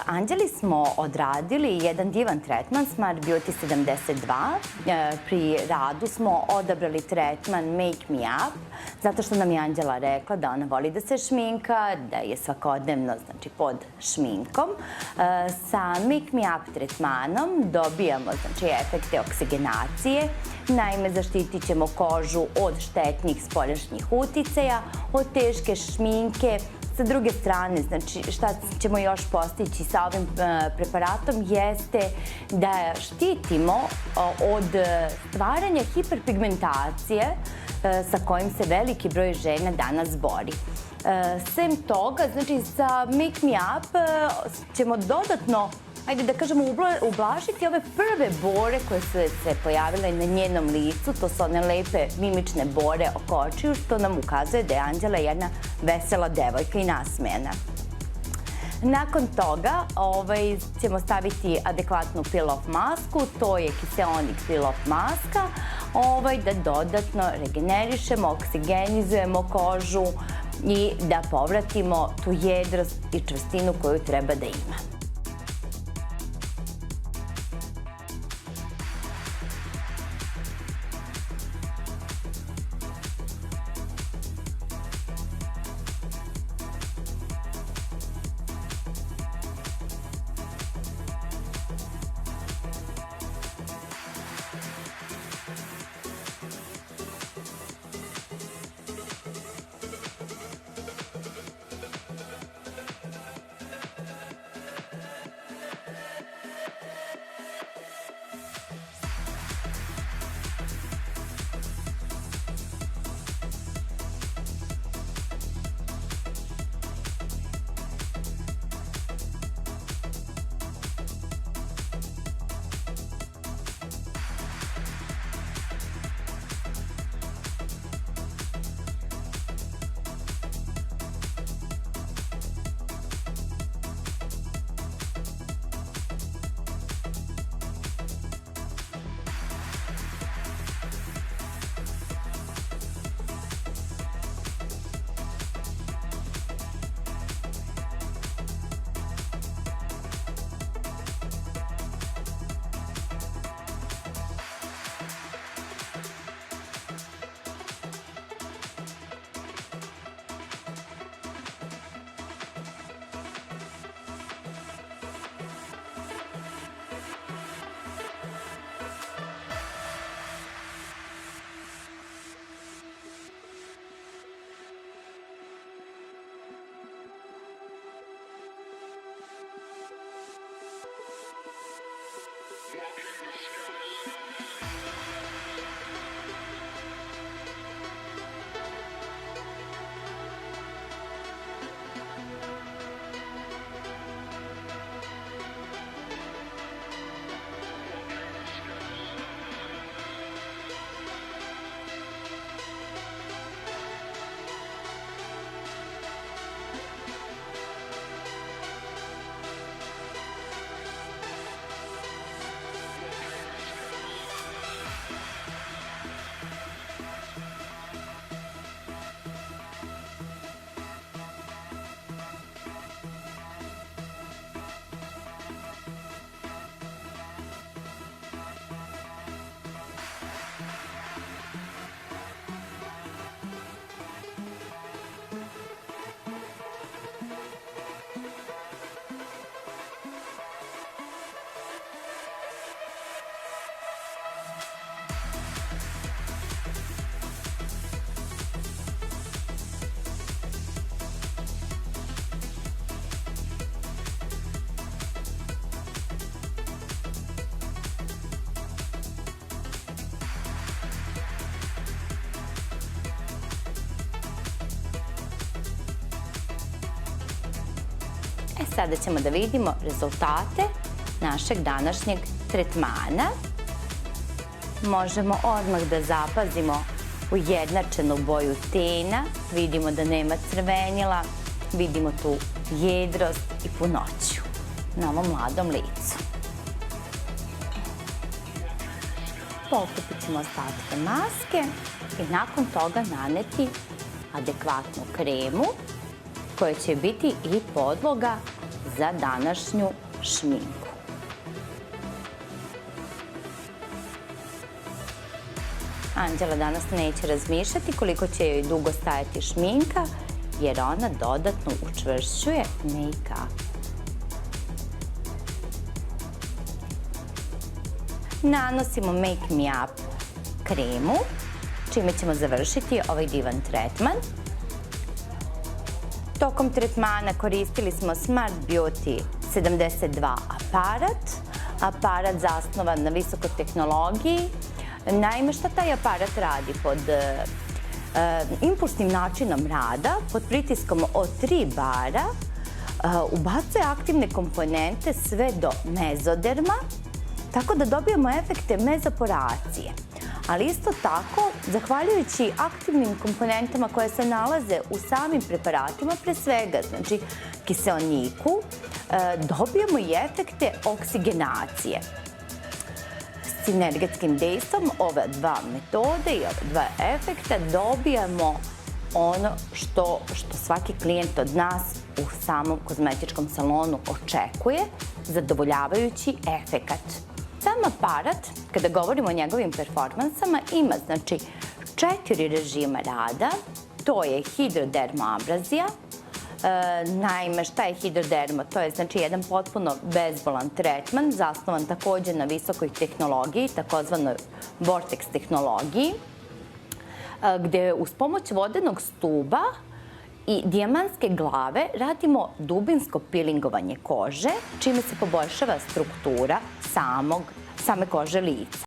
Anđeli smo odradili jedan divan tretman Smart Beauty 72. Pri radu smo odabrali tretman Make Me Up, zato što nam je Anđela rekla da ona voli da se šminka, da je svakodnevno, znači pod šminkom. Sa Make Me Up tretmanom dobijamo, znači, efekte oksigenacije. Naime, zaštitit ćemo kožu od štetnih spoljašnjih uticaja, od teške šminke. Sa druge strane, znači, šta ćemo još postići sa ovim preparatom jeste da štitimo od stvaranja hiperpigmentacije sa kojim se veliki broj žena danas bori. Sem toga, znači, sa Make Me Up ćemo dodatno, ajde da kažemo, ublažiti ove prve bore koje su se pojavile na njenom licu. To su one lepe mimične bore oko očiju, što nam ukazuje da je Anđela jedna vesela devojka i nasmejana. Nakon toga ćemo staviti adekvatnu peel-off masku, to je kiseonik peel-off maska, da dodatno regenerišemo, oksigenizujemo kožu i da povratimo tu jedrost i čvrstinu koju treba da ima. Sada ćemo da vidimo rezultate našeg današnjeg tretmana. Možemo odmah da zapazimo ujednačenu boju tena, vidimo da nema crvenila, vidimo tu jedrost i punoću na ovom mladom licu. Pokupit ćemo ostatke maske i nakon toga naneti adekvatnu kremu koja će biti i podloga za današnju šminku. Anđela danas neće razmišljati koliko će joj dugo stajati šminka, jer ona dodatno učvršćuje make-up. Nanosimo Make Me Up kremu, čime ćemo završiti ovaj divan tretman. Tokom tretmana koristili smo Smart Beauty 72 aparat zasnovan na visokoj tehnologiji. Naime, šta taj aparat radi? Pod impulsnim načinom rada, pod pritiskom od 3 bara, ubacuje aktivne komponente sve do mezoderma, tako da dobijamo efekte mezoporacije. Ali isto tako, zahvaljujući aktivnim komponentama koje se nalaze u samim preparatima, pre svega, znači kiseoniku, dobijamo i efekte oksigenacije. S sinergetskim dejstvom ove dva metode i ove dva efekta dobijamo ono što svaki klijent od nas u samom kozmetičkom salonu očekuje, zadovoljavajući efekat. Sam aparat, kada govorimo o njegovim performansama, ima 4 režima rada. To je hidrodermoabrazija. Naime, šta je hidrodermo? To je jedan potpuno bezbolan tretman, zasnovan takođe na visokoj tehnologiji, takozvanoj Vortex tehnologiji, gde uz pomoć vodenog stuba i dijamantske glave radimo dubinsko pilingovanje kože, čime se poboljšava struktura same kože lica.